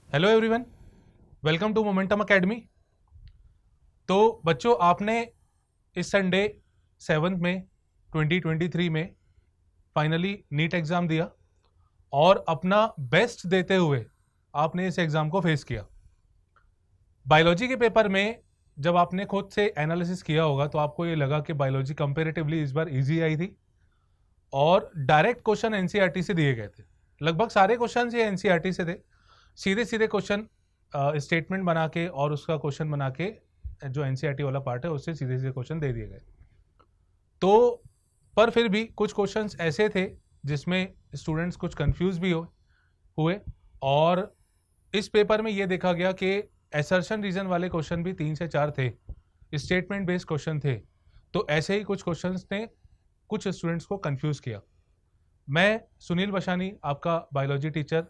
Hello everyone, welcome to Momentum Academy. तो बच्चों, आपने इस संडे 7 मई 2023 में फाइनली नीट एग्ज़ाम दिया और अपना बेस्ट देते हुए आपने इस एग्ज़ाम को फेस किया। बायोलॉजी के पेपर में जब आपने खुद से एनालिसिस किया होगा तो आपको ये लगा कि बायोलॉजी कंपेरेटिवली इस बार इजी आई थी और डायरेक्ट क्वेश्चन एनसीईआरटी से दिए गए थे। लगभग सारे क्वेश्चन ये एनसीईआरटी से थे। सीधे सीधे क्वेश्चन स्टेटमेंट बना के और उसका क्वेश्चन बना के जो एनसीईआरटी वाला पार्ट है उससे सीधे सीधे क्वेश्चन दे दिए गए। तो पर फिर भी कुछ क्वेश्चंस ऐसे थे जिसमें स्टूडेंट्स कुछ कंफ्यूज भी हुए और इस पेपर में ये देखा गया कि असर्शन रीजन वाले क्वेश्चन भी 3 से 4 थे, स्टेटमेंट बेस्ड क्वेश्चन थे। तो ऐसे ही कुछ क्वेश्चंस ने कुछ स्टूडेंट्स को कंफ्यूज किया। मैं सुनील बशानी, आपका बायोलॉजी टीचर,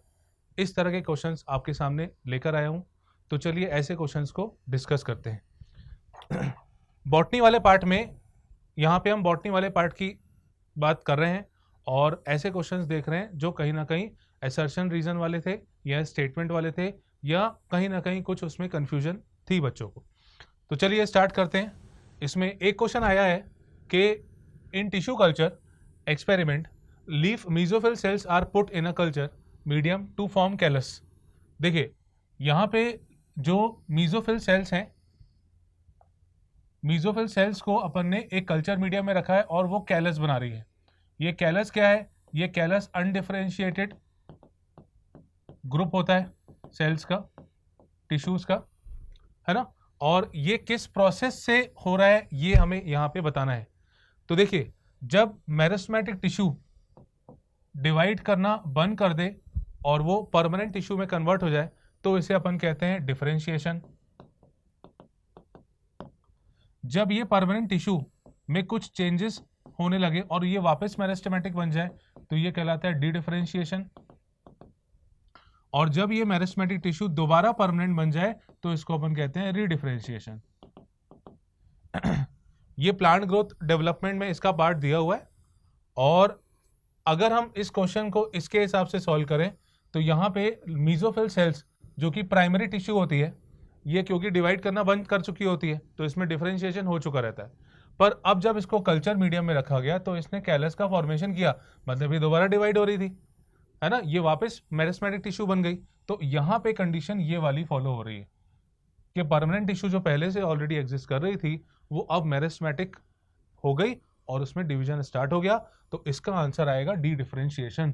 इस तरह के क्वेश्चंस आपके सामने लेकर आया हूं। तो चलिए ऐसे क्वेश्चंस को डिस्कस करते हैं। बॉटनी वाले पार्ट में, यहाँ पे हम बॉटनी वाले पार्ट की बात कर रहे हैं और ऐसे क्वेश्चंस देख रहे हैं जो कहीं ना कहीं असर्शन रीजन वाले थे या स्टेटमेंट वाले थे या कहीं ना कहीं कुछ उसमें कंफ्यूजन थी बच्चों को। तो चलिए स्टार्ट करते हैं। इसमें एक क्वेश्चन आया है कि in tissue culture experiment leaf mesophyll cells are put in a culture medium to form callus. देखिए यहाँ पे जो मीजोफिल सेल्स हैं, मीजोफिल सेल्स को अपन ने एक कल्चर मीडियम में रखा है और वो कैलस बना रही है। ये कैलस क्या है? ये कैलस अनडिफरेंशिएटेड ग्रुप होता है सेल्स का, टिश्यूज का, है ना। और ये किस प्रोसेस से हो रहा है ये हमें यहाँ पे बताना है। तो देखिए, जब मेरिस्टेमेटिक टिश्यू डिवाइड करना बंद कर दे और वो परमानेंट टिश्यू में कन्वर्ट हो जाए तो इसे अपन कहते हैं डिफरेंशिएशन। जब ये परमानेंट टिश्यू में कुछ चेंजेस होने लगे और ये वापस मेरिस्टेमेटिक बन जाए तो ये कहलाता है डी डिफरेंशिएशन। और जब ये मेरिस्टेमेटिक टिश्यू दोबारा परमानेंट बन जाए तो इसको अपन कहते हैं रीडिफरेंशिएशन। ये प्लांट ग्रोथ डेवलपमेंट में इसका पार्ट दिया हुआ है। और अगर हम इस क्वेश्चन को इसके हिसाब से सॉल्व करें तो यहाँ पे मीजोफिल सेल्स जो कि प्राइमरी टिश्यू होती है, ये क्योंकि डिवाइड करना बंद कर चुकी होती है तो इसमें डिफरेंशिएशन हो चुका रहता है। पर अब जब इसको कल्चर मीडियम में रखा गया तो इसने कैलस का फॉर्मेशन किया, मतलब ये दोबारा डिवाइड हो रही थी, है ना, ये वापस मेरिस्टेमेटिक टिश्यू बन गई। तो यहाँ पे कंडीशन ये वाली फॉलो हो रही है कि परमानेंट टिश्यू जो पहले से ऑलरेडी एग्जिस्ट कर रही थी वो अब मेरिस्टेमेटिक हो गई और उसमें डिवीजन स्टार्ट हो गया। तो इसका आंसर आएगा डी डिफरेंशिएशन।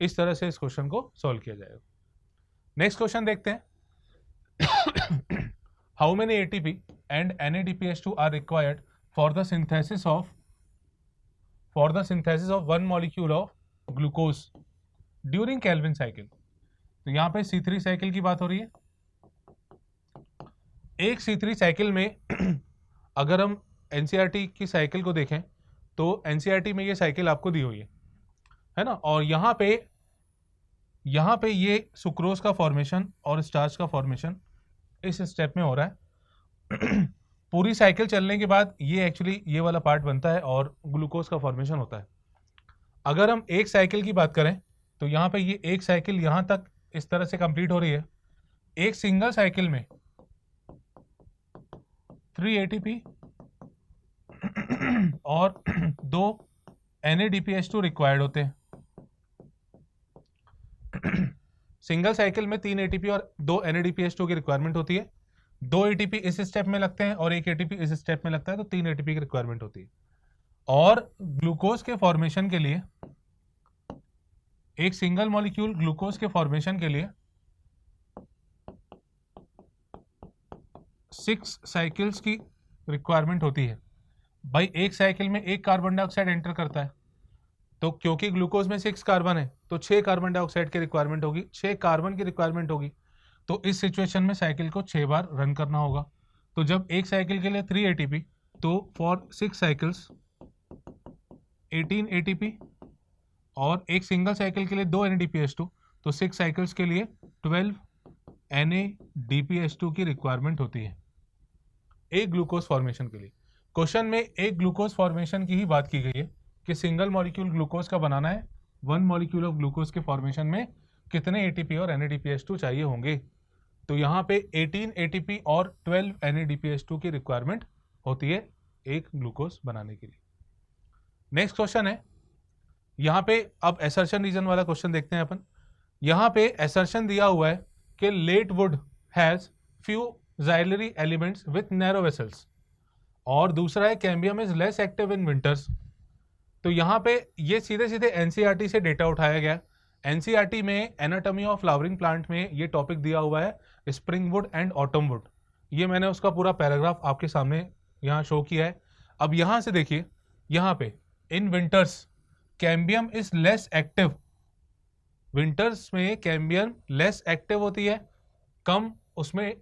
इस तरह से इस क्वेश्चन को सॉल्व किया जाएगा। नेक्स्ट क्वेश्चन देखते हैं। How many ATP and NADPH2 are required for the synthesis of one molecule of glucose during Calvin cycle. तो यहाँ पे C3 साइकिल की बात हो रही है। एक C3 साइकिल में अगर हम एनसीईआरटी की साइकिल को देखें तो एनसीईआरटी में ये साइकिल आपको दी हुई है ना। और यहाँ पे ये सुक्रोज का फॉर्मेशन और स्टार्च का फॉर्मेशन इस स्टेप में हो रहा है। पूरी साइकिल चलने के बाद ये एक्चुअली ये वाला पार्ट बनता है और ग्लूकोज का फॉर्मेशन होता है। अगर हम एक साइकिल की बात करें तो यहाँ पे ये एक साइकिल यहाँ तक इस तरह से कंप्लीट हो रही है। एक सिंगल साइकिल में 3 ATP और 2 NADPH2 रिक्वायर्ड होते हैं। सिंगल साइकिल में 3 ATP और 2 NADPH2 की रिक्वायरमेंट होती है। 2 ATP इस स्टेप में लगते हैं और 1 ATP इस स्टेप में लगता है, तो 3 ATP की रिक्वायरमेंट होती है। और ग्लूकोज के फॉर्मेशन के लिए, एक सिंगल मॉलिक्यूल ग्लूकोज के फॉर्मेशन के लिए 6 साइकिल्स की रिक्वायरमेंट होती है। भाई एक साइकिल में एक कार्बन डाइऑक्साइड एंटर करता है, तो क्योंकि ग्लूकोज में 6 कार्बन है तो 6 कार्बन डाइऑक्साइड की रिक्वायरमेंट होगी, 6 कार्बन की रिक्वायरमेंट होगी। तो इस सिचुएशन में साइकिल को 6 बार रन करना होगा। तो जब एक साइकिल के लिए 3 ATP, तो फॉर 6 साइकिल्स 18 ATP और एक सिंगल साइकिल के लिए 2 NADPH2, तो 6 साइकिल्स के लिए 12 NADPH2 की रिक्वायरमेंट होती है एक ग्लूकोज फॉर्मेशन के लिए। क्वेश्चन में एक ग्लूकोज फॉर्मेशन की ही बात की गई है कि सिंगल मॉलिक्यूल ग्लूकोज का बनाना है। 1 मॉलिक्यूल ऑफ ग्लूकोज के फॉर्मेशन में कितने ATP और NADPH2 चाहिए होंगे। तो यहाँ पे 18 ATP और 12 NADPH2 की रिक्वायरमेंट होती है एक ग्लूकोज बनाने के लिए। नेक्स्ट क्वेश्चन है, यहाँ पे अब एसर्शन रीजन वाला क्वेश्चन देखते हैं अपन। यहाँ पे एसर्शन दिया हुआ है कि late wood has few xylary elements with narrow vessels, और दूसरा है cambium is less active in winters. तो यहाँ पे ये सीधे सीधे एनसीईआरटी से डेटा उठाया गया। एनसीईआरटी में एनाटॉमी ऑफ फ्लावरिंग प्लांट में ये टॉपिक दिया हुआ है spring would and autumn would. ये मैंने उसका पूरा पैराग्राफ आपके सामने यहाँ शो किया है। अब यहाँ से देखिए, यहाँ पे in winters cambium is less active. Winters में कैम्बियम लेस एक्टिव होती है, कम उसमें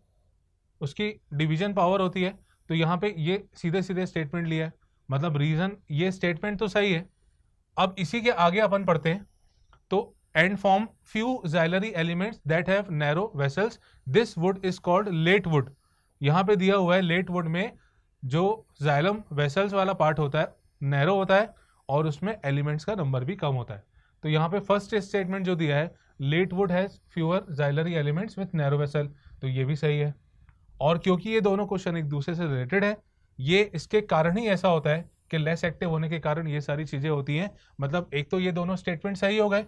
उसकी डिवीजन पावर होती है। तो यहाँ पे ये सीधे सीधे स्टेटमेंट लिया है, मतलब रीजन, ये स्टेटमेंट तो सही है। अब इसी के आगे अपन पढ़ते हैं, तो and form few xylary elements that have narrow vessels, this wood is called late wood. यहाँ पे दिया हुआ है लेट वुड में जो जाइलम वेसल्स वाला पार्ट होता है नैरो होता है और उसमें एलिमेंट्स का नंबर भी कम होता है। तो यहाँ पे फर्स्ट स्टेटमेंट जो दिया है late wood has fewer xylary elements with narrow vessel, तो ये भी सही है। और क्योंकि ये दोनों क्वेश्चन एक दूसरे से रिलेटेड है, ये इसके कारण ही ऐसा होता है कि लेस एक्टिव होने के कारण ये सारी चीजें होती हैं। मतलब एक तो ये दोनों स्टेटमेंट सही हो गए,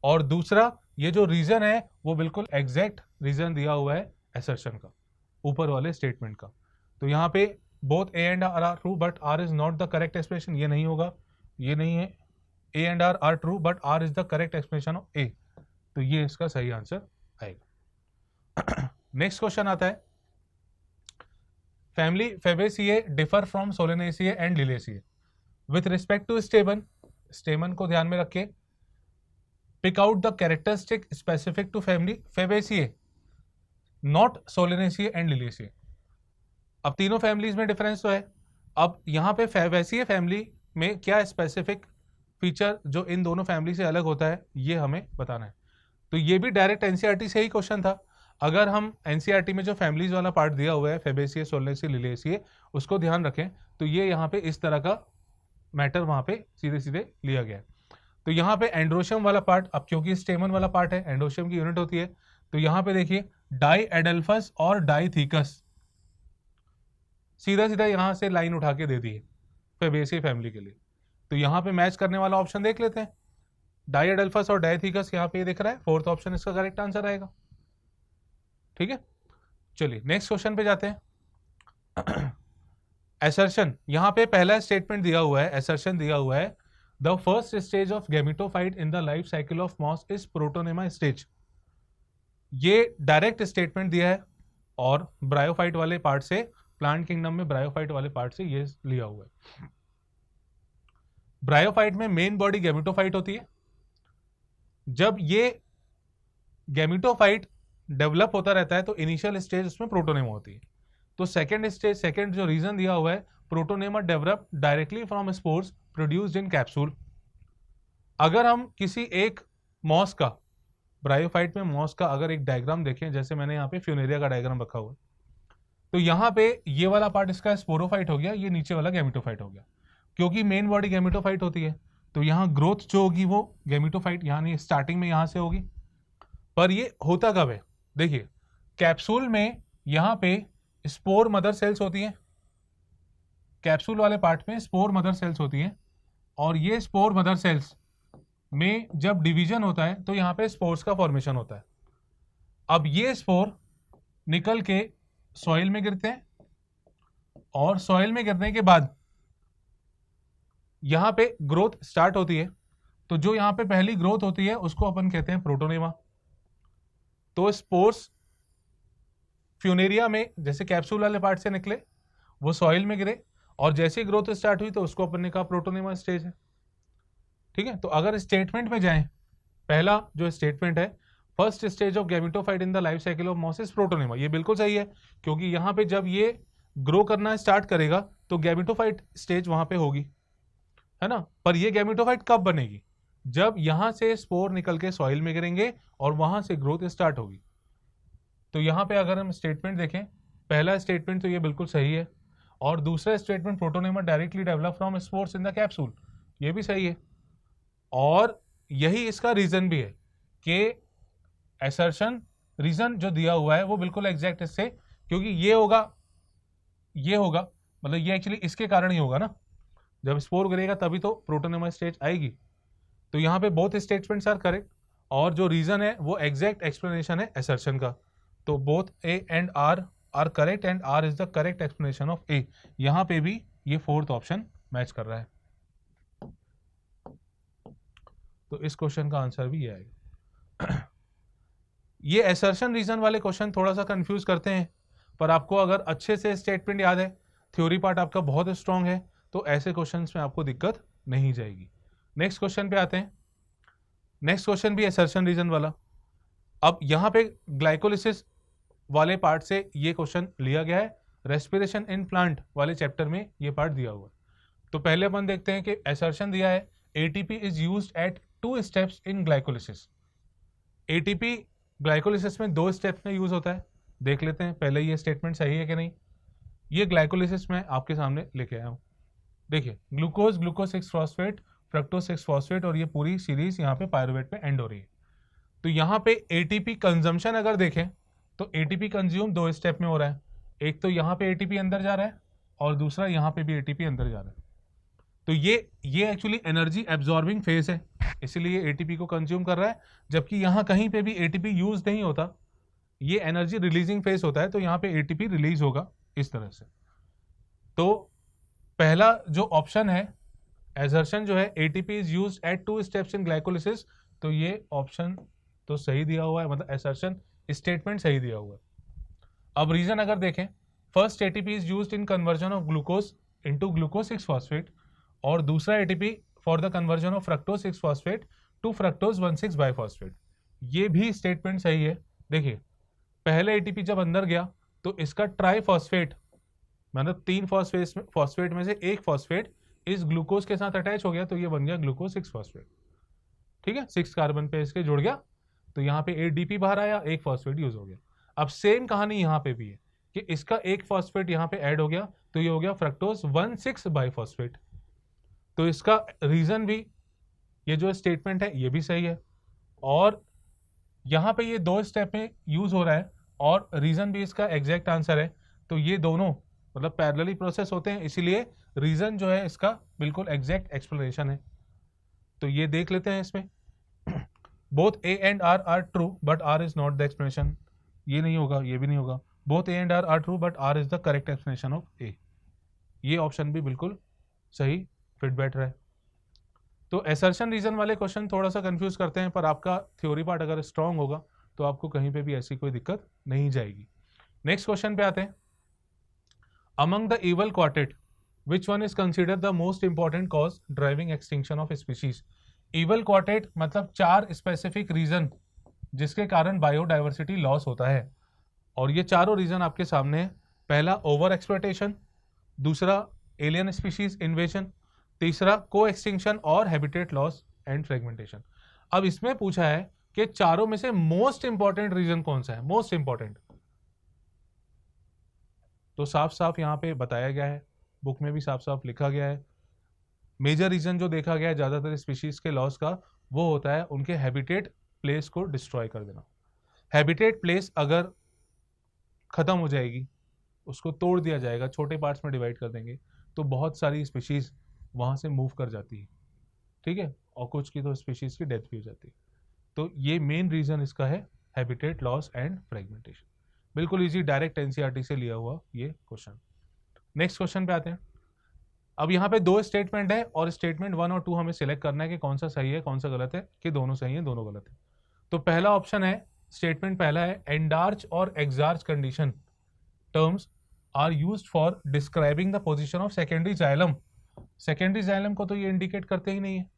और दूसरा ये जो रीजन है वो बिल्कुल एग्जैक्ट रीजन दिया हुआ है एसर्शन का, ऊपर वाले स्टेटमेंट का। तो यहाँ पे both A and R are true but R is not the correct expression, ये नहीं होगा, ये नहीं है। A and R are true but R is the correct expression of A, तो ये इसका सही आंसर आएगा। नेक्स्ट क्वेश्चन आता है, family Fabaceae differ from Solanaceae and Liliaceae with respect to stamen. Stamen को ध्यान में रखें। Pick out the characteristic specific to family Fabaceae, not Solanaceae and Liliaceae. अब तीनों फैमिलीज में डिफरेंस तो है। अब यहाँ पे फेबेसिए फैमिली में क्या स्पेसिफिक फीचर जो इन दोनों फैमिली से अलग होता है, ये हमें बताना है। तो ये भी डायरेक्ट एनसीईआरटी से ही क्वेश्चन था। अगर हम एनसीईआरटी में जो फैमिलीज वाला पार्ट दिया हुआ है फेबेसिए, सोलेनेसिए, लिलेसिए, उसको ध्यान रखें, तो ये यहाँ पे इस तरह का मैटर वहाँ पे सीधे सीधे लिया गया है। तो यहाँ पे एंड्रोशियम वाला पार्ट, अब क्योंकि स्टेमन वाला पार्ट है, एंड्रोशियम की यूनिट होती है, तो यहाँ पे देखिए डाई एडल्फस और डाईथीकस, सीधा सीधा यहाँ से लाइन उठा के दे दी है फेबेसिए फैमिली के लिए। तो यहाँ पे मैच करने वाला ऑप्शन देख लेते हैं, डाई एडल्फस और डाईथीकस यहाँ पे दिख रहा है, फोर्थ ऑप्शन इसका करेक्ट आंसर आएगा। ठीक है, चलिए नेक्स्ट क्वेश्चन पे जाते हैं। एसर्शन, यहाँ पे पहला स्टेटमेंट दिया हुआ है, एसर्शन दिया हुआ है, the first stage of gametophyte in the life cycle of moss is protonema stage. ये डायरेक्ट स्टेटमेंट दिया है और ब्रायोफाइट वाले पार्ट से, प्लांट किंगडम में ब्रायोफाइट वाले पार्ट से ये लिया हुआ है। ब्रायोफाइट में मेन बॉडी गैमेटोफाइट होती है। जब ये गैमेटोफाइट डेवलप होता रहता है तो इनिशियल स्टेज उसमें प्रोटोनेमा होती है। तो सेकंड स्टेज, सेकंड जो रीजन दिया हुआ है, protonema develop directly from spores produced in capsule. अगर हम किसी एक मॉस का, ब्रायोफाइट में मॉस का अगर एक डायग्राम देखें, जैसे मैंने यहाँ पे फ्यूनेरिया का डायग्राम रखा हुआ है, तो यहाँ पे ये वाला पार्ट इसका स्पोरोफाइट हो गया, ये नीचे वाला गैमेटोफाइट हो गया। क्योंकि मेन बॉडी गैमेटोफाइट होती है तो यहाँ ग्रोथ जो होगी वो गैमेटोफाइट यहाँ नहीं, स्टार्टिंग में यहाँ से होगी। पर ये होता कब है, देखिए कैप्सूल में यहाँ पे स्पोर मदर सेल्स होती हैं, कैप्सूल वाले पार्ट में स्पोर मदर सेल्स होती हैं, और ये स्पोर मदर सेल्स में जब डिवीजन होता है तो यहाँ पे स्पोर्स का फॉर्मेशन होता है। अब ये स्पोर निकल के सॉइल में गिरते हैं, और सॉइल में गिरने के बाद यहाँ पे ग्रोथ स्टार्ट होती है। तो जो यहाँ पे पहली ग्रोथ होती है उसको अपन कहते हैं प्रोटोनेमा। तो स्पोर्स फ्यूनेरिया में जैसे कैप्सूल वाले पार्ट से निकले, वो सॉइल में गिरे, और जैसे ग्रोथ स्टार्ट हुई तो उसको अपन ने कहा प्रोटोनेमा स्टेज है। ठीक है, तो अगर स्टेटमेंट में जाएं, पहला जो स्टेटमेंट है, first stage of gametophyte in the life cycle of moss is protonema, ये बिल्कुल सही है। क्योंकि यहाँ पे जब ये ग्रो करना स्टार्ट करेगा तो गैमेटोफाइट स्टेज वहां पे होगी, है ना। पर ये गैमेटोफाइट कब बनेगी, जब यहां से स्पोर निकल के सॉइल में गिरेंगे और वहां से ग्रोथ स्टार्ट होगी। तो यहाँ पे अगर हम स्टेटमेंट देखें, पहला स्टेटमेंट तो ये बिल्कुल सही है, और दूसरा statement protonema directly develop from spores in the capsule, ये भी सही है। और यही इसका रीजन भी है कि एसर्शन रीजन जो दिया हुआ है वो बिल्कुल एग्जैक्ट इससे, क्योंकि ये होगा मतलब ये एक्चुअली इसके कारण ही होगा ना, जब स्पोर गिरेगा तभी तो प्रोटोनेमा स्टेज आएगी। तो यहाँ पे बोथ स्टेटमेंट्स आर करेक्ट, और जो रीजन है वो एग्जैक्ट एक्सप्लेनेशन है एसर्शन का। तो both A and R are correct and R is the correct explanation of A. यहाँ पे भी ये फोर्थ ऑप्शन मैच कर रहा है, तो इस क्वेश्चन का आंसर भी ये आएगा। ये एसर्शन रीजन वाले क्वेश्चन थोड़ा सा कंफ्यूज करते हैं, पर आपको अगर अच्छे से स्टेटमेंट याद है, थ्योरी पार्ट आपका बहुत स्ट्रांग है, तो ऐसे क्वेश्चंस में आपको दिक्कत नहीं जाएगी। नेक्स्ट क्वेश्चन पे आते हैं। नेक्स्ट क्वेश्चन भी एसर्शन रीजन वाला। अब यहाँ पे ग्लाइकोलिसिस वाले पार्ट से ये क्वेश्चन लिया गया है, रेस्पिरेशन इन प्लांट वाले चैप्टर में ये पार्ट दिया हुआ है। तो पहले अपन देखते हैं कि एसर्शन दिया है ATP is used eight 2 steps in glycolysis. ATP glycolysis में 2 स्टेप्स में यूज होता है। देख लेते हैं पहले ये स्टेटमेंट सही है कि नहीं। ये ग्लाइकोलिसिस में आपके सामने लेके आया हूँ। देखिए glucose, glucose 6 phosphate, fructose 6 phosphate, और ये पूरी सीरीज यहाँ पे पायरुवेट पे एंड हो रही है। तो यहाँ पे एटीपी कंजम्पशन अगर देखें तो एटीपी कंज्यूम 2 स्टेप में हो रहा है। एक तो यहाँ पे एटीपी अंदर जा रहा है और दूसरा यहाँ पे भी एटीपी अंदर जा रहा है। तो ये एक्चुअली एनर्जी एब्जॉर्बिंग फेज है, इसीलिए एटीपी को कंज्यूम कर रहा है। जबकि यहाँ कहीं पे भी एटीपी यूज नहीं होता, ये एनर्जी रिलीजिंग फेज होता है, तो यहाँ पे एटीपी रिलीज होगा इस तरह से। तो पहला जो ऑप्शन है एसर्शन जो है ATP is used eight 2 steps in glycolysis, तो ये ऑप्शन तो सही दिया हुआ है, मतलब एसर्शन स्टेटमेंट सही दिया हुआ है। अब रीजन अगर देखें, first ATP is used in conversion of glucose into glucose 6 phosphate, और दूसरा ATP for the conversion of fructose 6 phosphate to fructose 1,6 biphosphate. ये भी स्टेटमेंट सही है। देखिए पहले एटीपी जब अंदर गया तो इसका ट्राइफॉस्फेट, मतलब 3 फॉस्फेट में से एक फॉस्फेट इस ग्लूकोज के साथ अटैच हो गया, तो ये बन गया ग्लूकोज 6 फॉस्फेट। ठीक है, 6 कार्बन पे इसके जुड़ गया, तो यहाँ पे एडीपी बाहर आया, एक फॉस्फेट यूज हो गया। अब सेम कहानी यहाँ पे भी है कि इसका एक फॉस्फेट यहाँ पे ऐड हो गया, तो ये हो गया फ्रक्टोज 1,6 बाइफॉस्फेट। तो इसका रीजन भी, ये जो स्टेटमेंट है ये भी सही है, और यहाँ पे ये 2 स्टेप में यूज हो रहा है, और रीजन भी इसका एग्जैक्ट आंसर है। तो ये दोनों मतलब पैरेलली प्रोसेस होते हैं, इसीलिए रीजन जो है इसका बिल्कुल एग्जैक्ट एक्सप्लेनेशन है। तो ये देख लेते हैं इसमें, both A and R are true but R is not the explanation. ये नहीं होगा, ये भी नहीं होगा। Both A and R are true but R is the correct explanation of A. ये ऑप्शन भी बिल्कुल सही फिट बैठ रहा है। तो एसर्शन रीजन वाले क्वेश्चन थोड़ा सा कंफ्यूज करते हैं, पर आपका थ्योरी पार्ट अगर स्ट्रांग होगा तो आपको कहीं पे भी ऐसी कोई दिक्कत नहीं जाएगी। नेक्स्ट क्वेश्चन पे आते हैं। Among the evil quartet which one is considered the most important cause driving extinction of species. Evil quartet मतलब 4 स्पेसिफिक रीजन जिसके कारण बायोडाइवर्सिटी लॉस होता है, और ये चारों रीजन आपके सामने है। पहला ओवर एक्सप्लॉयटेशन, दूसरा एलियन स्पीशीज इन्वेजन, तीसरा को एक्सटिंक्शन और हैबिटेट लॉस एंड फ्रेगमेंटेशन। अब इसमें पूछा है कि चारों में से मोस्ट इंपॉर्टेंट रीजन कौन सा है, मोस्ट इंपॉर्टेंट। तो साफ साफ यहां पे बताया गया है, बुक में भी साफ साफ लिखा गया है। मेजर रीजन जो देखा गया है ज्यादातर स्पीशीज के लॉस का, वो होता है उनके हैबिटेट प्लेस को डिस्ट्रॉय कर देना। हैबिटेट प्लेस अगर खत्म हो जाएगी, उसको तोड़ दिया जाएगा, छोटे पार्ट्स में डिवाइड कर देंगे, तो बहुत सारी स्पीशीज वहां से मूव कर जाती है। ठीक है, और कुछ की तो स्पीशीज की डेथ भी हो जाती है। तो ये मेन रीजन इसका है हैबिटेट लॉस एंड फ्रेगमेंटेशन। बिल्कुल इजी, डायरेक्ट एनसीईआरटी से लिया हुआ ये क्वेश्चन। नेक्स्ट क्वेश्चन पे आते हैं। अब यहाँ पे 2 स्टेटमेंट है, और स्टेटमेंट 1 और 2 हमें सिलेक्ट करना है कि कौन सा सही है कौन सा गलत है, कि दोनों सही है दोनों गलत है। तो पहला ऑप्शन है, स्टेटमेंट पहला है, एंडार्च और exarch condition terms are used for describing the position of secondary xylem. Secondary xylem को तो ये इंडिकेट करते ही नहीं है,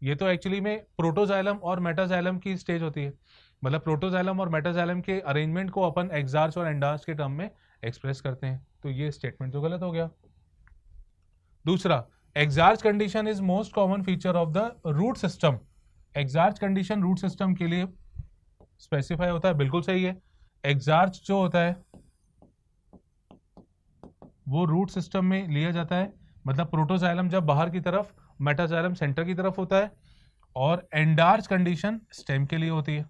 ये तो एक्चुअली में प्रोटोजाइलम और मेटाजाइलम की स्टेज होती है। मतलब प्रोटोजाइलम और मेटाजाइलम के अरेंजमेंट को अपन एक्सार्च और एंडार्च के टर्म में एक्सप्रेस करते हैं, तो ये स्टेटमेंट तो गलत हो गया। दूसरा, exarch condition is most common feature of the root system. Exarch condition root system के लिए स्पेसिफाई होता है, बिल्कुल सही है। एक्सार्च जो होता है वो रूट सिस्टम में लिया जाता है, मतलब प्रोटोजाइलम जब बाहर की तरफ, मेटाजाइलम सेंटर की तरफ होता है, और एंडार्च कंडीशन स्टेम के लिए होती है।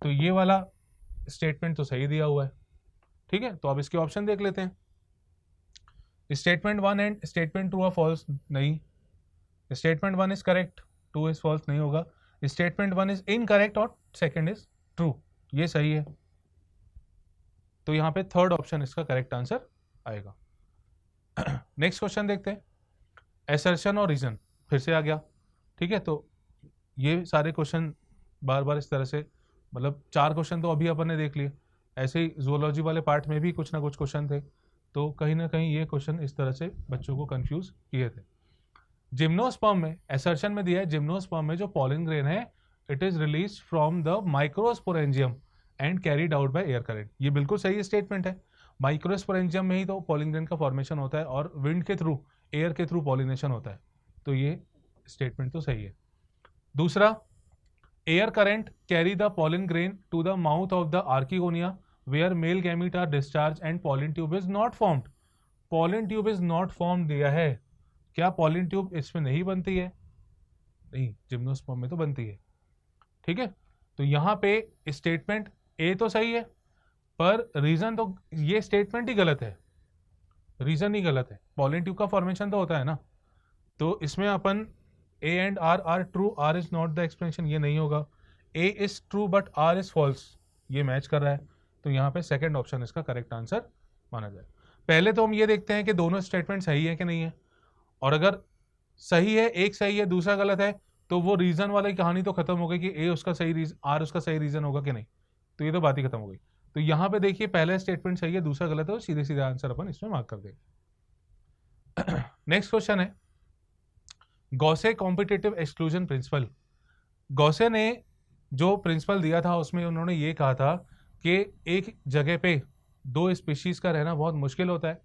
तो ये वाला स्टेटमेंट तो सही दिया हुआ है, ठीक है। तो अब इसके ऑप्शन देख लेते हैं। Statement 1 and statement 2 are false, नहीं। Statement 1 is correct, 2 is false, नहीं होगा। स्टेटमेंट 1 इज इनकरेक्ट और सेकंड इज ट्रू, ये सही है। तो यहाँ पे थर्ड ऑप्शन इसका करेक्ट आंसर आएगा। नेक्स्ट क्वेश्चन देखते हैं। एसर्शन और रीजन फिर से आ गया, ठीक है। तो ये सारे क्वेश्चन बार बार इस तरह से, मतलब 4 क्वेश्चन तो अभी अपन ने देख लिए, ऐसे ही जूलॉजी वाले पार्ट में भी कुछ ना कुछ क्वेश्चन थे। तो कहीं ना कहीं ये क्वेश्चन इस तरह से बच्चों को कंफ्यूज किए थे। जिम्नोस्पर्म में एसर्शन में दिया है, जिम्नोस्पर्म में जो पॉलन ग्रेन है it is release from the microsporangium and carried out by air current. ये बिल्कुल सही स्टेटमेंट है। माइक्रोस्पोरेंजियम में ही तो पॉलन ग्रेन का फॉर्मेशन होता है और विंड के थ्रू, एयर के थ्रू पॉलिनेशन होता है। तो ये स्टेटमेंट तो सही है। दूसरा, air current carry the pollen grain to the mouth of the archegonia where male gamete are discharge and pollen tube is not formed. Pollen tube is not form दिया है, क्या पॉलन ट्यूब इसमें नहीं बनती है? नहीं, जिम्नोस्पर्म में तो बनती है, ठीक है। तो यहाँ पे स्टेटमेंट ए तो सही है, पर रीजन तो, ये स्टेटमेंट ही गलत है, रीजन ही गलत है। पॉलन ट्यूब का फॉर्मेशन तो होता है ना, तो इसमें अपन A and R true, R is not the explanation, ये नहीं होगा। A is true but R is false, ये मैच कर रहा है। तो यहाँ पे सेकंड ऑप्शन इसका करेक्ट आंसर माना जाए। पहले तो हम ये देखते हैं कि दोनों स्टेटमेंट सही है कि नहीं है, और अगर सही है, एक सही है दूसरा गलत है, तो वो रीजन वाली कहानी तो खत्म हो गई कि ए उसका सही रीजन, आर उसका सही रीजन होगा कि नहीं, तो ये तो बात ही खत्म हो गई। तो यहाँ पे देखिए पहला स्टेटमेंट सही है, दूसरा गलत है, और सीधे सीधे आंसर अपन इसमें मार्क कर देंगे। नेक्स्ट क्वेश्चन है गॉसे कॉम्पिटिटिव एक्सक्लूजन प्रिंसिपल। गॉसे ने जो प्रिंसिपल दिया था उसमें उन्होंने ये कहा था कि एक जगह पे 2 स्पीशीज का रहना बहुत मुश्किल होता है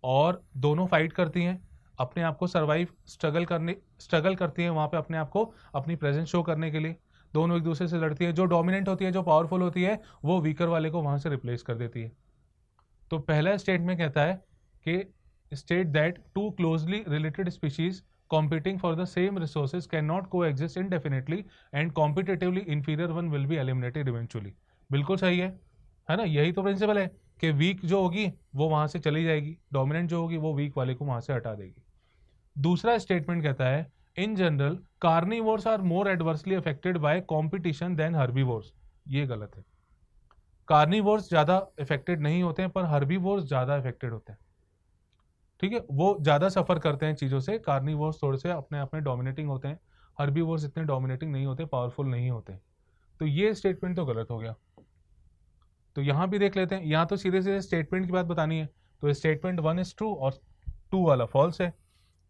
और दोनों फाइट करती हैं, अपने आप को सर्वाइव स्ट्रगल करती हैं वहाँ पे अपने आप को, अपनी प्रेजेंस शो करने के लिए। दोनों एक दूसरे से लड़ती हैं, जो डोमिनेंट होती है, जो पावरफुल होती है, वो वीकर वाले को वहाँ से रिप्लेस कर देती है। तो पहला स्टेटमेंट कहता है कि state that 2 closely related species competing for the same resources cannot coexist indefinitely and competitively inferior one will be eliminated eventually। बिल्कुल सही है ना, यही तो प्रिंसिपल है कि वीक जो होगी वो वहां से चली जाएगी, डोमिनेंट जो होगी वो वीक वाले को वहां से हटा देगी। दूसरा स्टेटमेंट कहता है in general carnivores are more adversely affected by competition than herbivores. ये गलत है, कार्निवोर्स ज्यादा अफेक्टेड नहीं होते हैं, पर हर्बीवोर्स ज्यादा अफेक्टेड होते हैं, ठीक है। वो ज्यादा सफर करते हैं चीजों से, कार्निवोर्स थोड़े से अपने आप में डोमिनेटिंग होते हैं, हर्बीवोर्स इतने डोमिनेटिंग नहीं होते, पावरफुल नहीं होते। तो ये स्टेटमेंट तो गलत हो गया। तो यहां भी देख लेते हैं, यहाँ तो सीधे सीधे स्टेटमेंट की बात बतानी है, तो स्टेटमेंट 1 इज ट्रू और 2 वाला फॉल्स है,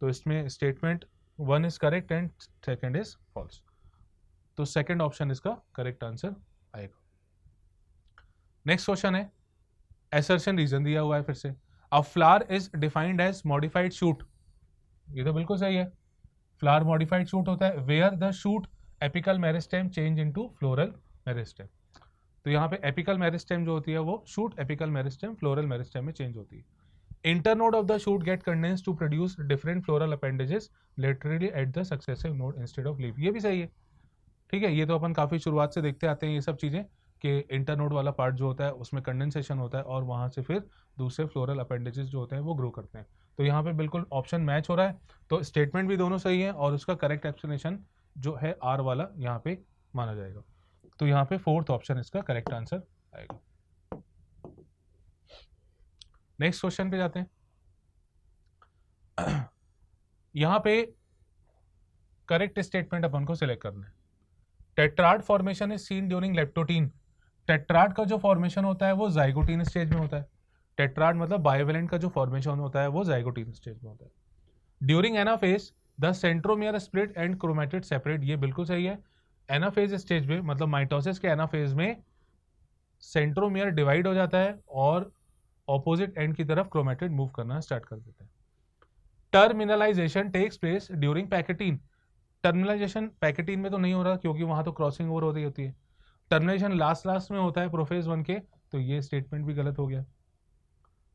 तो इसमें statement 1 is correct and second is false. तो सेकेंड ऑप्शन इसका करेक्ट आंसर आएगा। नेक्स्ट क्वेश्चन है एसर्शन रीजन दिया हुआ है फिर से। A flower is defined as modified shoot, ये तो बिल्कुल सही है। फ्लावर मॉडिफाइड शूट होता है where the shoot apical meristem change into floral meristem। तो यहाँ पे एपिकल मेरिस्टेम जो होती है वो shoot apical meristem floral meristem में चेंज होती है। Internode of the shoot get condensed to produce different floral appendages laterally at the successive node instead of leaf. ये भी सही है, ठीक है। ये तो अपन काफी शुरुआत से देखते आते हैं ये सब चीजें कि इंटरनोड वाला पार्ट जो होता है उसमें कंडेंसेशन होता है और वहां से फिर दूसरे फ्लोरल अपेंडेजेस जो होते हैं वो ग्रो करते हैं। तो यहाँ पे बिल्कुल ऑप्शन मैच हो रहा है, तो स्टेटमेंट भी दोनों सही है और उसका करेक्ट एक्सप्लेनेशन जो है आर वाला यहाँ पे माना जाएगा। तो यहाँ पे फोर्थ ऑप्शन इसका करेक्ट आंसर आएगा। नेक्स्ट क्वेश्चन पे जाते हैं। यहाँ पे करेक्ट स्टेटमेंट अपन को सिलेक्ट करना है। Tetrad formation is seen during leptotene. Tetrad का जो फॉर्मेशन होता है वो जाइगोटीन स्टेज में होता है। टेट्राड मतलब बायोवेलेंट का जो फॉर्मेशन होता है वो जाइगोटीन स्टेज में होता है। During anaphase the centromere split and chromatid separate. ये बिल्कुल सही है। एनाफेज स्टेज में मतलब माइटोसिस के एनाफेज में सेंट्रोमियर डिवाइड हो जाता है और ऑपोजिट एंड की तरफ क्रोमेटिड मूव करना स्टार्ट कर देते हैं। Terminalization takes place during pachytene. Terminalization pachytene में तो नहीं हो रहा क्योंकि वहां तो क्रॉसिंग ओवर होती है। टर्मिनेशन लास्ट में होता है प्रोफेज 1 के, तो ये स्टेटमेंट भी गलत हो गया।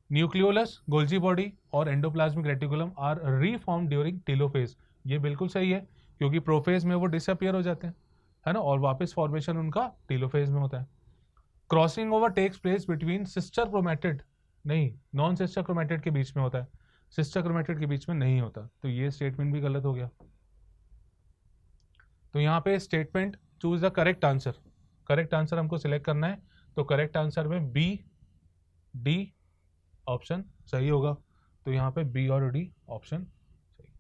न्यूक्लियोलस, गोल्जी बॉडी और endoplasmic reticulum are reform during telophase. ये बिल्कुल सही है क्योंकि प्रोफेज में वो डिसअपियर हो जाते हैं, है ना, और वापस फॉर्मेशन उनका टेलोफेज में होता है। Crossing over takes place between sister chromatid, नहीं, नॉन सिस्टर क्रोमैटिड के बीच में होता है, सिस्टर क्रोमैटिड के बीच में नहीं होता, तो ये स्टेटमेंट भी गलत हो गया। तो यहाँ पे statement choose the correct answer, correct answer हमको सिलेक्ट करना है, तो करेक्ट आंसर में बी डी ऑप्शन सही होगा, तो यहाँ पे बी और डी ऑप्शन सही।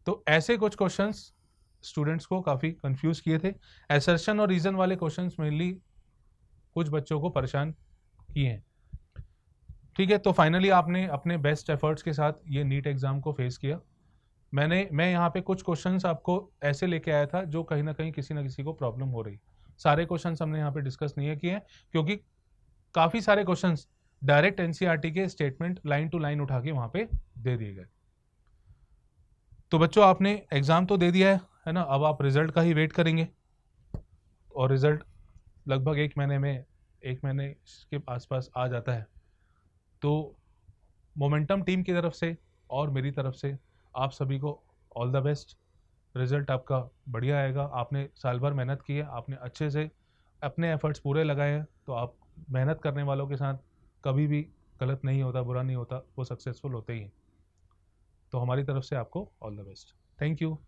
तो ऐसे कुछ क्वेश्चंस स्टूडेंट्स को काफ़ी कंफ्यूज किए थे, असर्शन और रीजन वाले क्वेश्चंस मेनली कुछ बच्चों को परेशान किए हैं। ठीक है, तो फाइनली आपने अपने बेस्ट एफर्ट्स के साथ ये नीट एग्ज़ाम को फेस किया। मैं यहाँ पे कुछ क्वेश्चंस आपको ऐसे लेके आया था जो कहीं ना कहीं किसी ना किसी को प्रॉब्लम हो रही, सारे क्वेश्चंस हमने यहाँ पे डिस्कस नहीं किए हैं, क्योंकि काफ़ी सारे क्वेश्चंस डायरेक्ट एनसीईआरटी के स्टेटमेंट लाइन टू लाइन उठा के वहाँ पे दे दिए गए। तो बच्चों आपने एग्ज़ाम तो दे दिया है ना, अब आप रिजल्ट का ही वेट करेंगे, और रिजल्ट लगभग एक महीने के आसपास आ जाता है। तो मोमेंटम टीम की तरफ से और मेरी तरफ से आप सभी को ऑल द बेस्ट। रिजल्ट आपका बढ़िया आएगा, आपने साल भर मेहनत की है, आपने अच्छे से अपने एफर्ट्स पूरे लगाए हैं, तो आप मेहनत करने वालों के साथ कभी भी गलत नहीं होता, बुरा नहीं होता, वो सक्सेसफुल होते ही हैं। तो हमारी तरफ से आपको all the best. Thank you.